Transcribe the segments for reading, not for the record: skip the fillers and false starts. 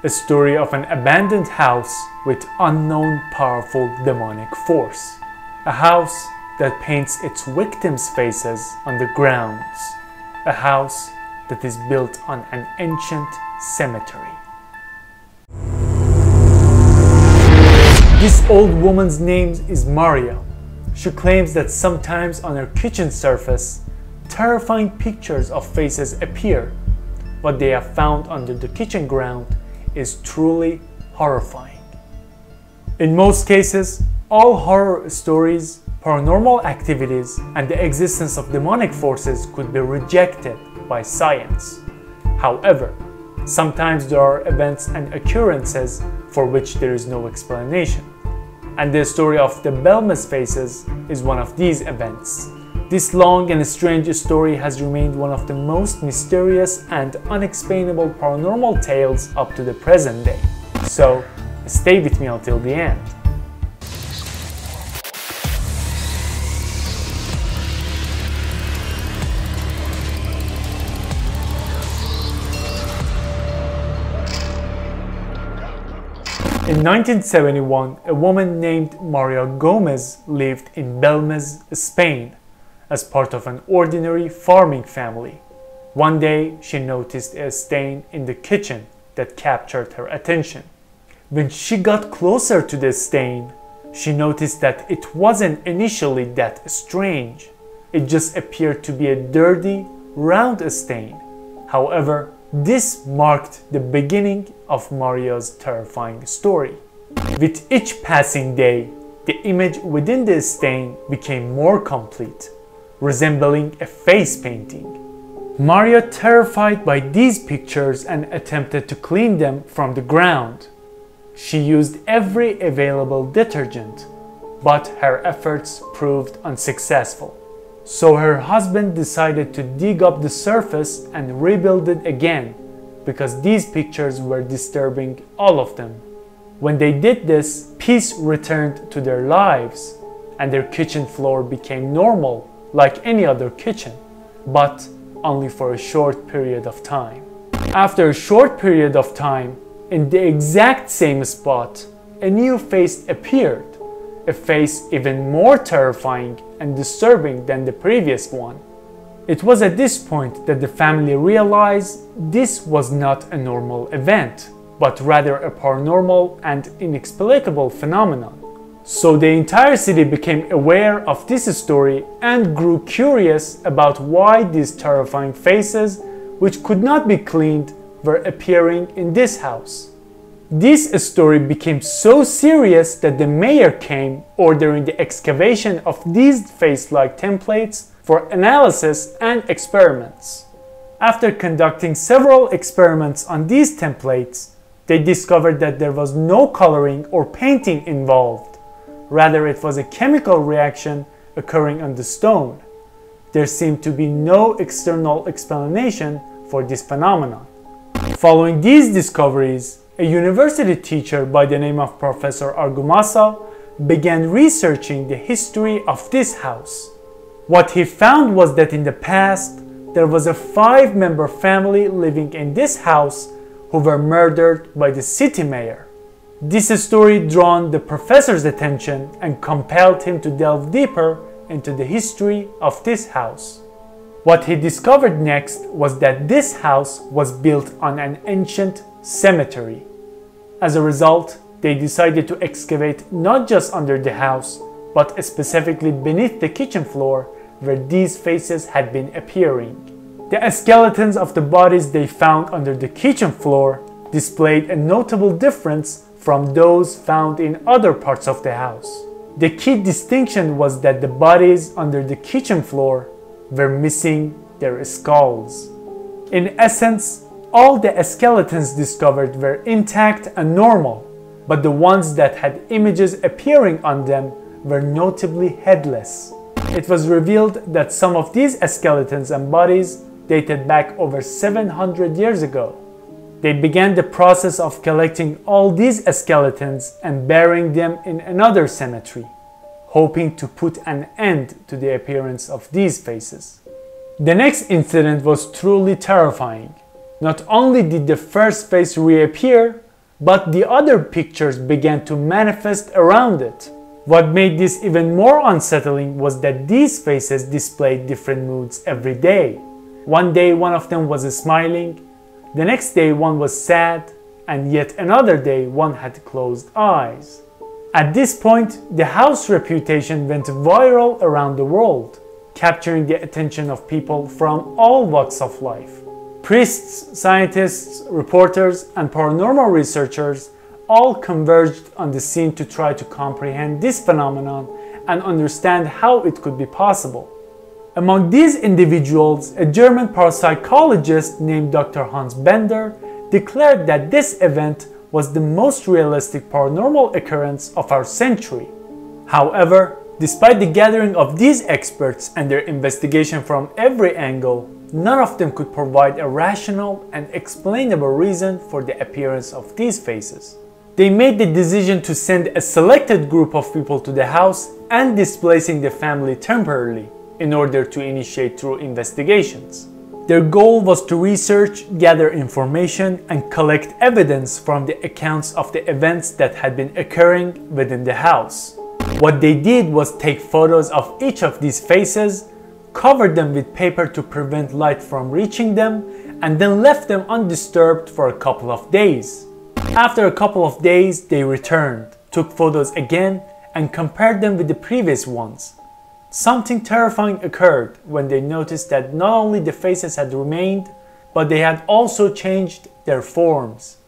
a story of an abandoned house with unknown powerful demonic force. A house that paints its victims' faces on the grounds. A house that is built on an ancient cemetery. This old woman's name is Maria. She claims that sometimes on her kitchen surface, terrifying pictures of faces appear. What they have found under the kitchen ground is truly horrifying. In most cases, all horror stories, paranormal activities, and the existence of demonic forces could be rejected by science. However, sometimes there are events and occurrences for which there is no explanation. And the story of the Belmez Faces is one of these events. This long and strange story has remained one of the most mysterious and unexplainable paranormal tales up to the present day. So, stay with me until the end. In 1971, a woman named Maria Gomez lived in Belmez, Spain, as part of an ordinary farming family. One day, she noticed a stain in the kitchen that captured her attention. When she got closer to the stain, she noticed that it wasn't initially that strange. It just appeared to be a dirty, round stain. However, this marked the beginning of Maria's terrifying story. With each passing day, the image within the stain became more complete, resembling a face painting. Maria, terrified by these pictures and attempted to clean them from the ground. She used every available detergent, but her efforts proved unsuccessful. So her husband decided to dig up the surface and rebuild it again, because these pictures were disturbing all of them. When they did this, peace returned to their lives, and their kitchen floor became normal like any other kitchen, but only for a short period of time. After a short period of time, in the exact same spot, a new face appeared. A face even more terrifying and disturbing than the previous one. It was at this point that the family realized this was not a normal event, but rather a paranormal and inexplicable phenomenon. So the entire city became aware of this story and grew curious about why these terrifying faces, which could not be cleaned, were appearing in this house. This story became so serious that the mayor came, ordering the excavation of these face-like templates for analysis and experiments. After conducting several experiments on these templates, they discovered that there was no coloring or painting involved. Rather, it was a chemical reaction occurring on the stone. There seemed to be no external explanation for this phenomenon. Following these discoveries, a university teacher by the name of Professor Argumasa began researching the history of this house. What he found was that in the past, there was a 5-member family living in this house who were murdered by the city mayor. This story drew the professor's attention and compelled him to delve deeper into the history of this house. What he discovered next was that this house was built on an ancient cemetery. As a result, they decided to excavate not just under the house, but specifically beneath the kitchen floor where these faces had been appearing. The skeletons of the bodies they found under the kitchen floor displayed a notable difference from those found in other parts of the house. The key distinction was that the bodies under the kitchen floor were missing their skulls. In essence, all the skeletons discovered were intact and normal, but the ones that had images appearing on them were notably headless. It was revealed that some of these skeletons and bodies dated back over 700 years ago. They began the process of collecting all these skeletons and burying them in another cemetery, hoping to put an end to the appearance of these faces. The next incident was truly terrifying. Not only did the first face reappear, but the other pictures began to manifest around it. What made this even more unsettling was that these faces displayed different moods every day. One day one of them was smiling, the next day one was sad, and yet another day one had closed eyes. At this point, the house reputation went viral around the world, capturing the attention of people from all walks of life. Priests, scientists, reporters, and paranormal researchers all converged on the scene to try to comprehend this phenomenon and understand how it could be possible. Among these individuals, a German parapsychologist named Dr. Hans Bender declared that this event was the most realistic paranormal occurrence of our century. However, despite the gathering of these experts and their investigation from every angle, none of them could provide a rational and explainable reason for the appearance of these faces. They made the decision to send a selected group of people to the house and displacing the family temporarily in order to initiate thorough investigations. Their goal was to research, gather information, and collect evidence from the accounts of the events that had been occurring within the house. What they did was take photos of each of these faces, covered them with paper to prevent light from reaching them, and then left them undisturbed for a couple of days. After a couple of days, they returned, took photos again, and compared them with the previous ones. Something terrifying occurred when they noticed that not only the faces had remained, but they had also changed their forms.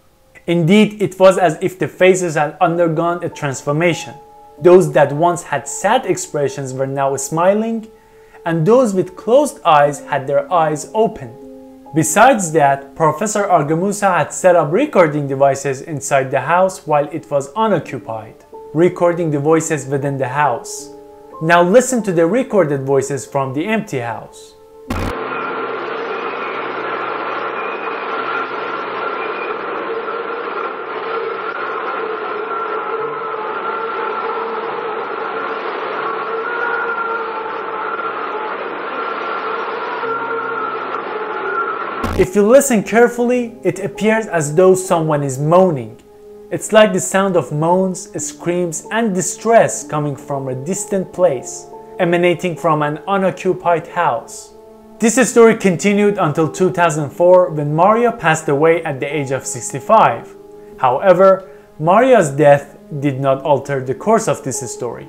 Indeed, it was as if the faces had undergone a transformation. Those that once had sad expressions were now smiling, and those with closed eyes had their eyes open. Besides that, Professor Argamusa had set up recording devices inside the house while it was unoccupied, recording the voices within the house. Now listen to the recorded voices from the empty house. If you listen carefully, it appears as though someone is moaning. It's like the sound of moans, screams, and distress coming from a distant place, emanating from an unoccupied house. This story continued until 2004 when Maria passed away at the age of 65. However, Maria's death did not alter the course of this story.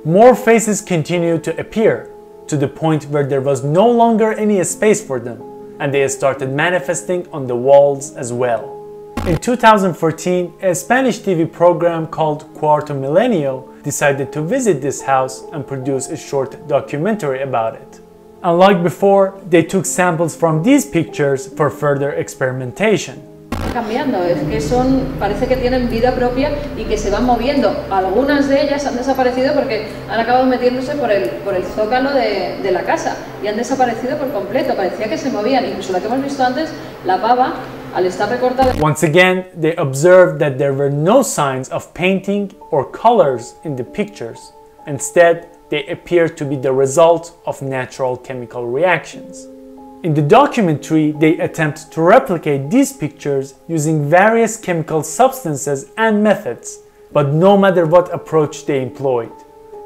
More faces continued to appear, to the point where there was no longer any space for them, and they started manifesting on the walls as well. In 2014, a Spanish TV program called Cuarto Milenio decided to visit this house and produce a short documentary about it. Unlike before, they took samples from these pictures for further experimentation. Cambiando, es que parece que tienen vida propia y que se van moviendo. Algunas de ellas han desaparecido porque han acabado metiéndose por el zócalo de la casa y han desaparecido por completo. Parecía que se movían, incluso la que hemos visto antes, la pava, al estar recortada. Once again, they observed that there were no signs of painting or colors in the pictures. Instead, they appeared to be the result of natural chemical reactions. In the documentary, they attempt to replicate these pictures using various chemical substances and methods, but no matter what approach they employed,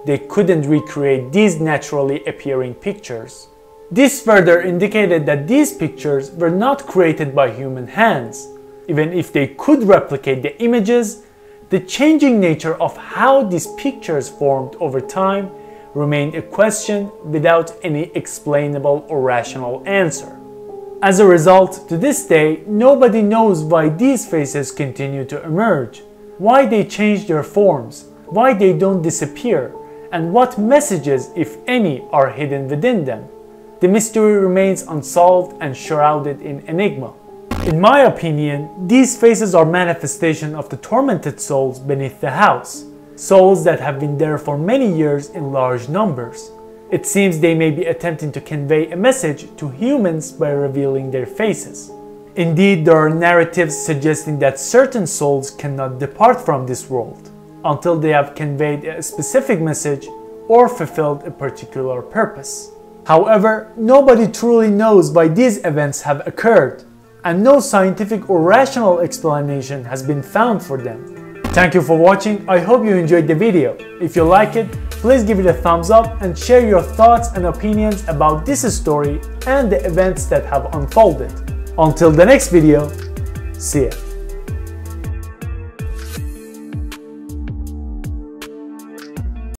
they couldn't recreate these naturally appearing pictures. This further indicated that these pictures were not created by human hands. Even if they could replicate the images, the changing nature of how these pictures formed over time remained a question without any explainable or rational answer. As a result, to this day, nobody knows why these faces continue to emerge, why they change their forms, why they don't disappear, and what messages, if any, are hidden within them. The mystery remains unsolved and shrouded in enigma. In my opinion, these faces are manifestations of the tormented souls beneath the house. Souls that have been there for many years in large numbers. It seems they may be attempting to convey a message to humans by revealing their faces. Indeed, there are narratives suggesting that certain souls cannot depart from this world until they have conveyed a specific message or fulfilled a particular purpose. However, nobody truly knows why these events have occurred. and no scientific or rational explanation has been found for them. Thank you for watching. I hope you enjoyed the video. If you like it, please give it a thumbs up and share your thoughts and opinions about this story and the events that have unfolded. Until the next video, see ya.